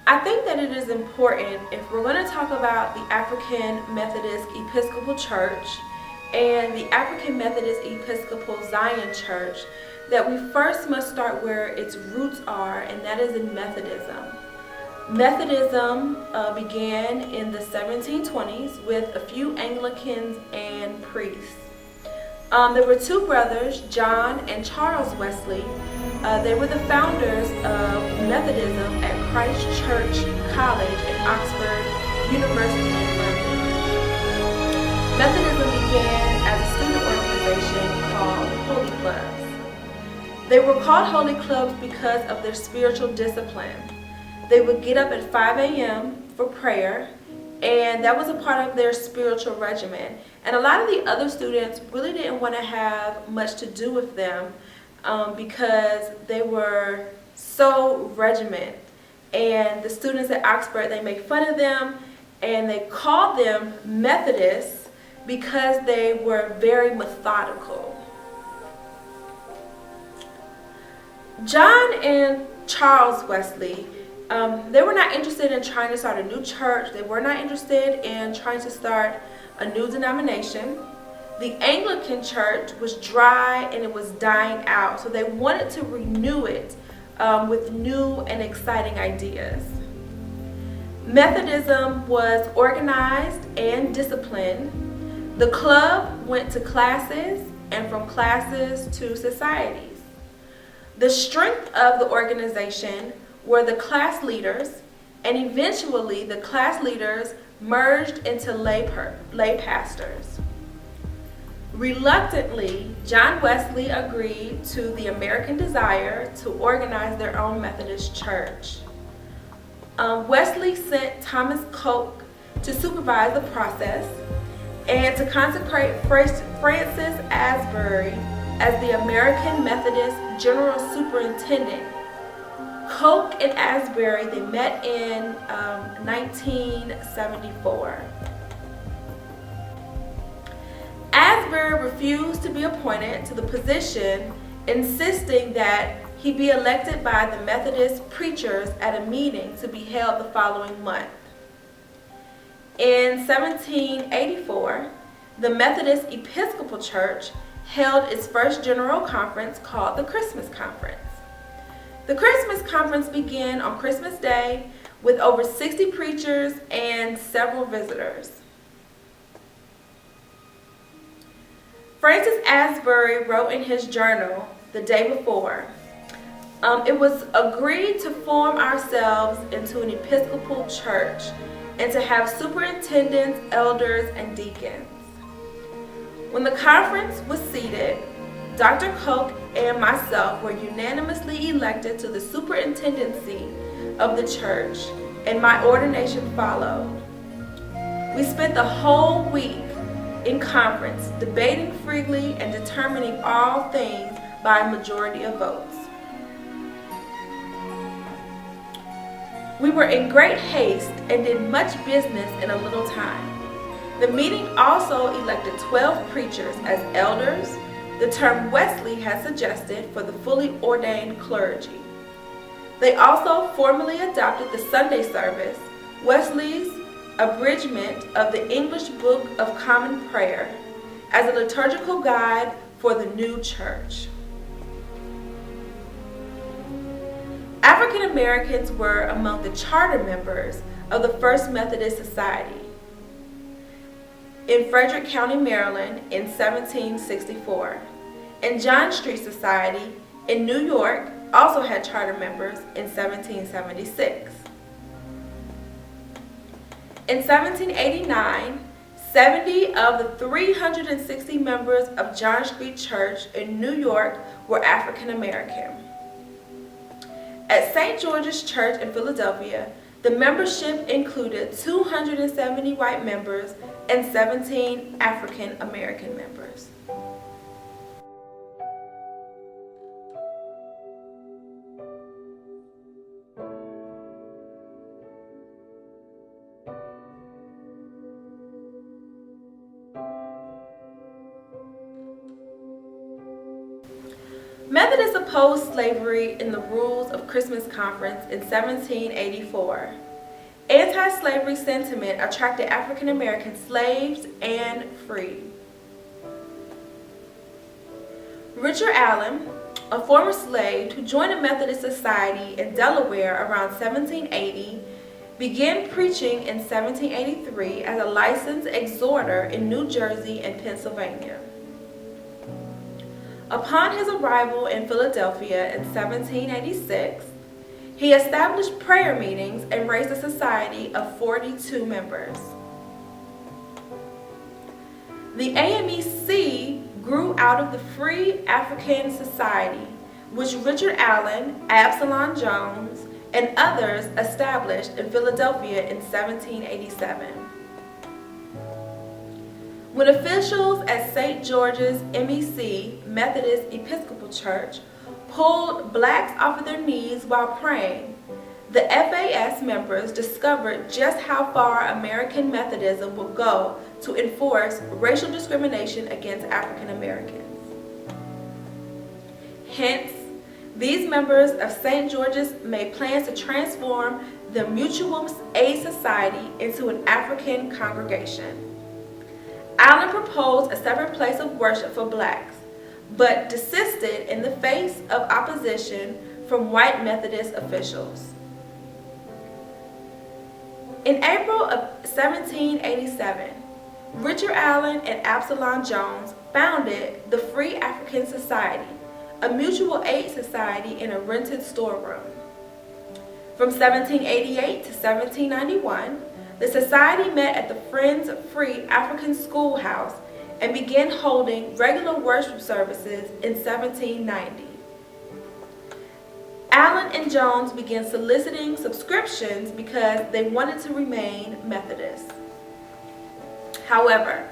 I think that it is important, if we're going to talk about the African Methodist Episcopal Church and the African Methodist Episcopal Zion Church, that we first must start where its roots are, and that is in Methodism. Methodism began in the 1720s with a few Anglicans and priests. There were two brothers, John and Charles Wesley. They were the founders of Methodism at Christ Church College at Oxford University in London. Methodism began as a student organization called Holy Clubs. They were called Holy Clubs because of their spiritual discipline. They would get up at 5 a.m. for prayer, and that was a part of their spiritual regimen. And a lot of the other students really didn't want to have much to do with them because they were so regimented. And the students at Oxford, they made fun of them, and they called them Methodists because they were very methodical. John and Charles Wesley, they were not interested in trying to start a new church. They were not interested in trying to start a new denomination. The Anglican church was dry and it was dying out, so they wanted to renew it with new and exciting ideas. Methodism was organized and disciplined. The club went to classes, and from classes to societies. The strength of the organization were the class leaders, and eventually the class leaders merged into lay pastors. Reluctantly, John Wesley agreed to the American desire to organize their own Methodist church. Wesley sent Thomas Coke to supervise the process and to consecrate Francis Asbury as the American Methodist General Superintendent. Coke and Asbury, they met in 1974. Asbury refused to be appointed to the position, insisting that he be elected by the Methodist preachers at a meeting to be held the following month. In 1784, the Methodist Episcopal Church held its first general conference called the Christmas Conference. The Christmas Conference began on Christmas Day with over 60 preachers and several visitors. Francis Asbury wrote in his journal the day before, it was agreed to form ourselves into an Episcopal church and to have superintendents, elders, and deacons. When the conference was seated, Dr. Coke and myself were unanimously elected to the superintendency of the church, and my ordination followed. We spent the whole week in conference debating freely and determining all things by a majority of votes. We were in great haste and did much business in a little time. The meeting also elected 12 preachers as elders, the term Wesley had suggested for the fully ordained clergy. They also formally adopted the Sunday service, Wesley's abridgment of the English Book of Common Prayer, as a liturgical guide for the new church. African Americans were among the charter members of the First Methodist Society in Frederick County, Maryland in 1764, and John Street Society in New York also had charter members in 1776. In 1789, 70 of the 360 members of John Street Church in New York were African American. At St. George's Church in Philadelphia, the membership included 270 white members and 17 African American members. Methodists opposed slavery in the Rules of Christmas Conference in 1784. Anti-slavery sentiment attracted African American slaves and free. Richard Allen, a former slave who joined a Methodist society in Delaware around 1780, began preaching in 1783 as a licensed exhorter in New Jersey and Pennsylvania. Upon his arrival in Philadelphia in 1786, he established prayer meetings and raised a society of 42 members. The AMEZ grew out of the Free African Society, which Richard Allen, Absalom Jones, and others established in Philadelphia in 1787. When officials at St. George's MEC Methodist Episcopal Church pulled blacks off of their knees while praying, the FAS members discovered just how far American Methodism will go to enforce racial discrimination against African Americans. Hence, these members of St. George's made plans to transform the Mutual Aid Society into an African congregation. Allen proposed a separate place of worship for blacks, but desisted in the face of opposition from white Methodist officials. In April of 1787, Richard Allen and Absalom Jones founded the Free African Society, a mutual aid society in a rented storeroom. From 1788 to 1791, the society met at the Friends Free African Schoolhouse and began holding regular worship services in 1790. Allen and Jones began soliciting subscriptions because they wanted to remain Methodist. However,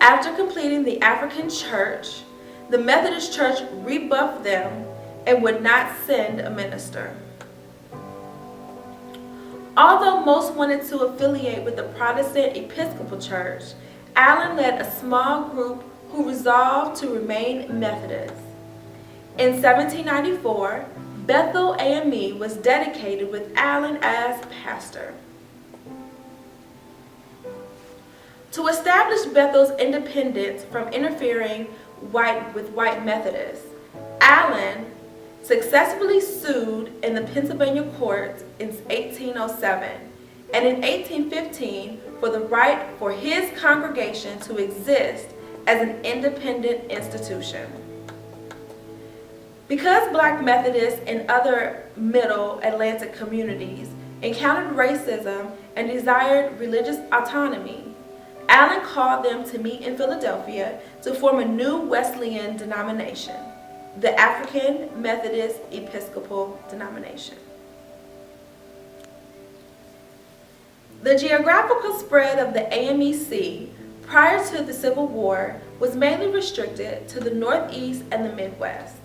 after completing the African church, the Methodist Church rebuffed them and would not send a minister. Although most wanted to affiliate with the Protestant Episcopal Church, Allen led a small group who resolved to remain Methodist. In 1794, Bethel AME was dedicated with Allen as pastor. To establish Bethel's independence from interfering with white Methodists, Allen successfully sued in the Pennsylvania courts in 1807 and in 1815 for the right for his congregation to exist as an independent institution. Because black Methodists and other middle Atlantic communities encountered racism and desired religious autonomy, Allen called them to meet in Philadelphia to form a new Wesleyan denomination, the African Methodist Episcopal denomination. The geographical spread of the AMEC prior to the Civil War was mainly restricted to the Northeast and the Midwest.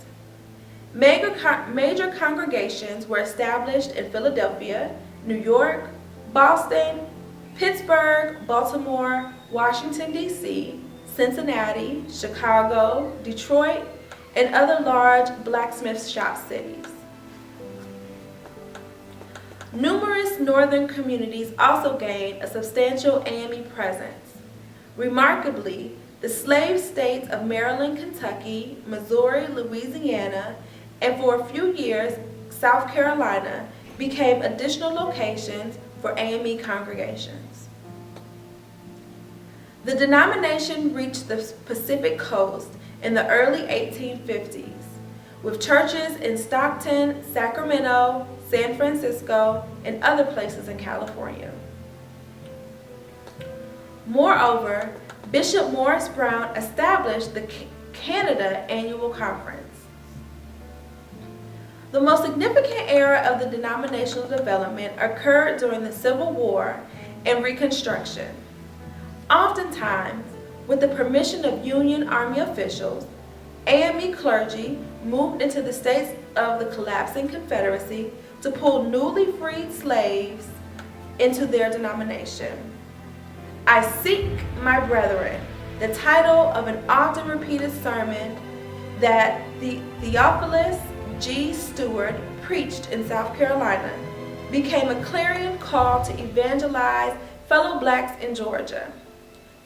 Major congregations were established in Philadelphia, New York, Boston, Pittsburgh, Baltimore, Washington, D.C., Cincinnati, Chicago, Detroit, and other large blacksmith shop cities. Numerous northern communities also gained a substantial AME presence. Remarkably, the slave states of Maryland, Kentucky, Missouri, Louisiana, and for a few years, South Carolina became additional locations for AME congregations. The denomination reached the Pacific Coast in the early 1850s, with churches in Stockton, Sacramento, San Francisco, and other places in California. Moreover, Bishop Morris Brown established the Canada Annual Conference. The most significant era of the denominational development occurred during the Civil War and Reconstruction. Oftentimes, with the permission of Union Army officials, AME clergy moved into the states of the collapsing Confederacy to pull newly freed slaves into their denomination. I Seek My Brethren, the title of an often repeated sermon that Theophilus G. Stewart preached in South Carolina, became a clarion call to evangelize fellow blacks in Georgia,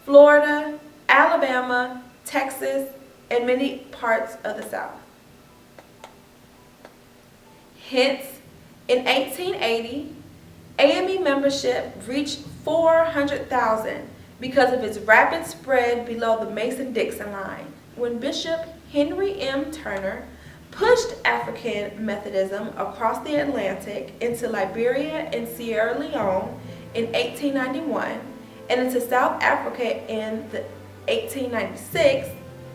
Florida, Alabama, Texas, and many parts of the South. Hence, in 1880, AME membership reached 400,000 because of its rapid spread below the Mason-Dixon line, when Bishop Henry M. Turner pushed African Methodism across the Atlantic into Liberia and Sierra Leone in 1891 and into South Africa in 1896,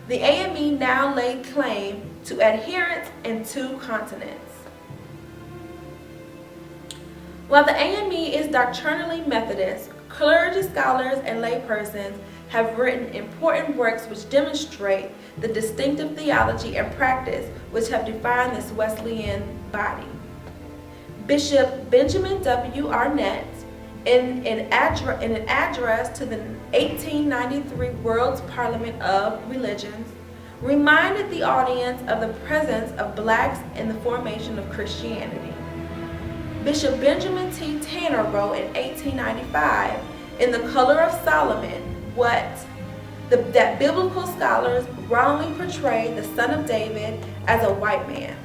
the AME now laid claim to adherents in 2 continents. While the AME is doctrinally Methodist, clergy, scholars, and laypersons have written important works which demonstrate the distinctive theology and practice which have defined this Wesleyan body. Bishop Benjamin W. Arnett, in an address to the 1893 World's Parliament of Religions, reminded the audience of the presence of blacks in the formation of Christianity. Bishop Benjamin T. Tanner wrote in 1895 in The Color of Solomon that biblical scholars wrongly portray the son of David as a white man.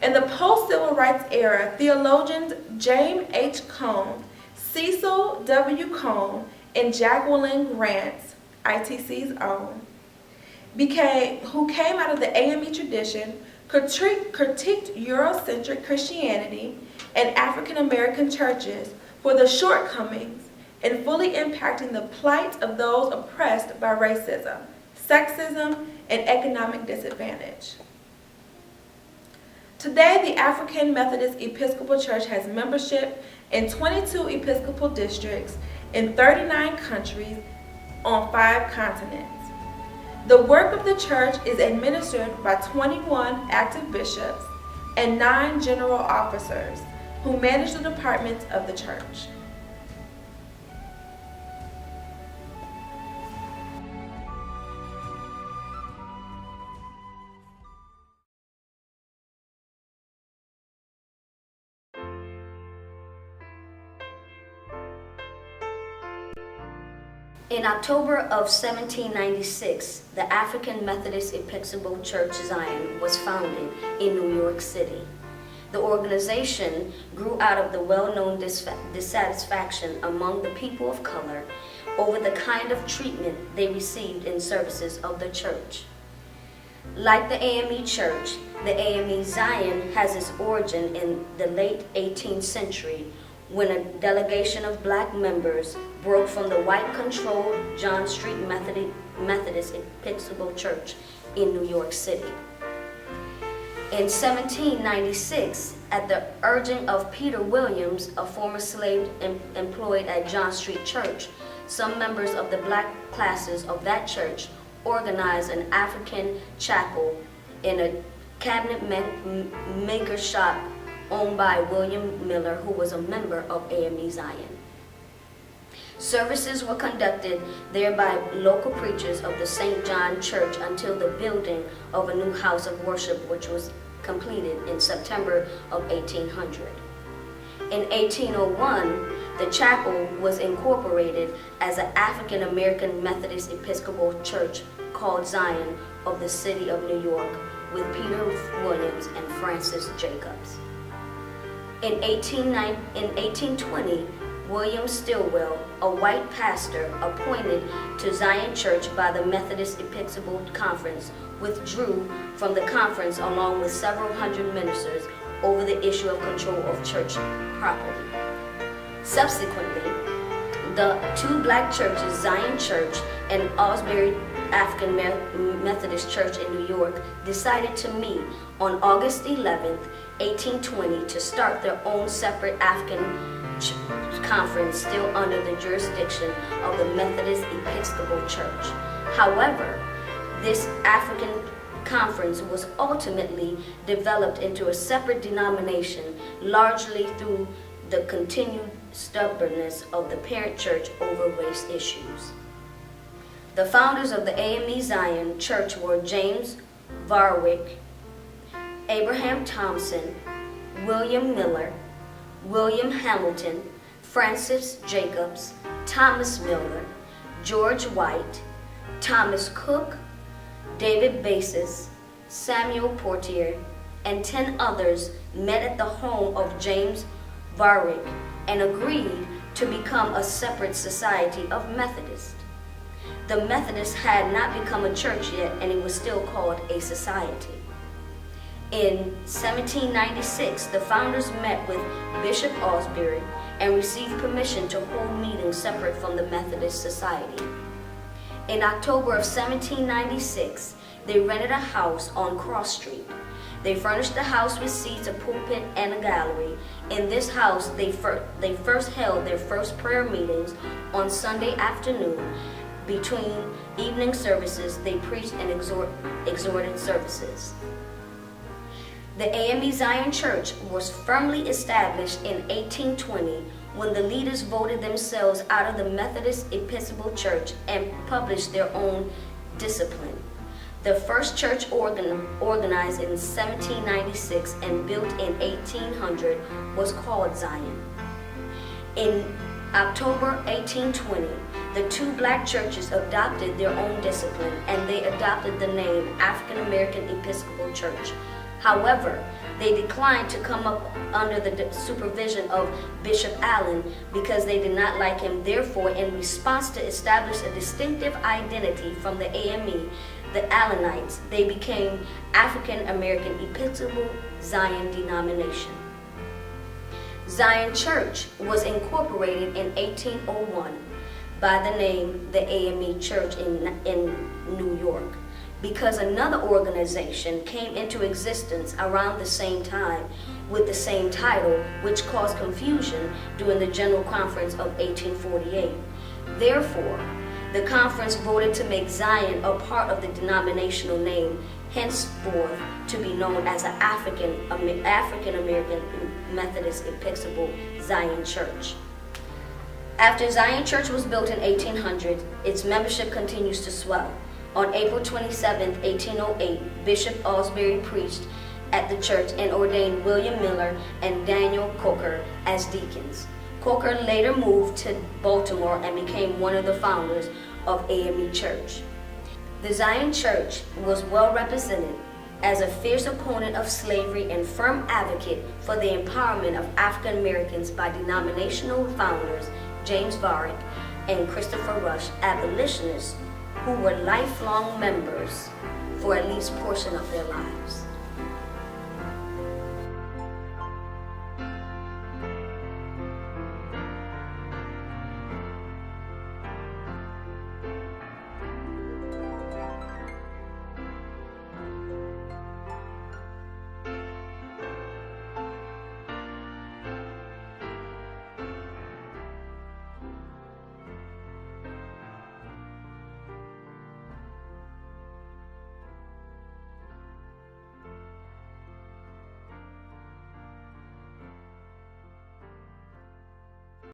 In the post-civil rights era, theologians James H. Cone, Cecil W. Cone, and Jacqueline Grant, ITC's own, who came out of the AME tradition, critiqued Eurocentric Christianity and African American churches for the shortcomings in fully impacting the plight of those oppressed by racism, sexism, and economic disadvantage. Today, the African Methodist Episcopal Church has membership in 22 Episcopal districts in 39 countries on 5 continents. The work of the church is administered by 21 active bishops and 9 general officers who manage the departments of the church. In October of 1796, the African Methodist Episcopal Church Zion was founded in New York City. The organization grew out of the well-known dissatisfaction among the people of color over the kind of treatment they received in services of the church. Like the AME Church, the AME Zion has its origin in the late 18th century when a delegation of black members broke from the white-controlled John Street Methodist Episcopal Church in New York City. In 1796, at the urging of Peter Williams, a former slave employed at John Street Church, some members of the black classes of that church organized an African chapel in a maker shop owned by William Miller, who was a member of AME Zion. Services were conducted there by local preachers of the St. John Church until the building of a new house of worship, which was completed in September of 1800. In 1801, the chapel was incorporated as an African American Methodist Episcopal Church called Zion of the city of New York, with Peter Williams and Francis Jacobs. In 1820, William Stilwell, a white pastor appointed to Zion Church by the Methodist Episcopal Conference, withdrew from the conference along with several hundred ministers over the issue of control of church property. Subsequently, the two black churches, Zion Church and Osbury African Methodist Church in New York, decided to meet on August 11, 1820, to start their own separate African conference, still under the jurisdiction of the Methodist Episcopal Church. However, this African conference was ultimately developed into a separate denomination, largely through the continued stubbornness of the parent church over race issues. The founders of the AME Zion Church were James Varwick, Abraham Thompson, William Miller, William Hamilton, Francis Jacobs, Thomas Miller, George White, Thomas Cook, David Basis, Samuel Portier, and 10 others met at the home of James Varwick and agreed to become a separate society of Methodists. The Methodists had not become a church yet, and it was still called a society. In 1796, the founders met with Bishop Osbury and received permission to hold meetings separate from the Methodist Society. In October of 1796, they rented a house on Cross Street. They furnished the house with seats, a pulpit, and a gallery. In this house, they first held their first prayer meetings on Sunday afternoon. Between evening services, they preached and exhorted services. The AME Zion Church was firmly established in 1820 when the leaders voted themselves out of the Methodist Episcopal Church and published their own discipline. The first church organized in 1796 and built in 1800 was called Zion. In October 1820, the two black churches adopted their own discipline, and they adopted the name African American Episcopal Church. However, they declined to come up under the supervision of Bishop Allen because they did not like him. Therefore, in response to establish a distinctive identity from the AME, the Allenites, they became African American Episcopal Zion denomination. Zion Church was incorporated in 1801 by the name the AME Church in New York, because another organization came into existence around the same time with the same title, which caused confusion during the General Conference of 1848. Therefore, the conference voted to make Zion a part of the denominational name, henceforth to be known as an African American Methodist Episcopal Zion Church. After Zion Church was built in 1800, its membership continues to swell. On April 27, 1808, Bishop Osbury preached at the church and ordained William Miller and Daniel Coker as deacons. Coker later moved to Baltimore and became one of the founders of AME Church. The Zion Church was well represented as a fierce opponent of slavery and firm advocate for the empowerment of African Americans by denominational founders James Varick and Christopher Rush, abolitionists who were lifelong members for at least a portion of their lives.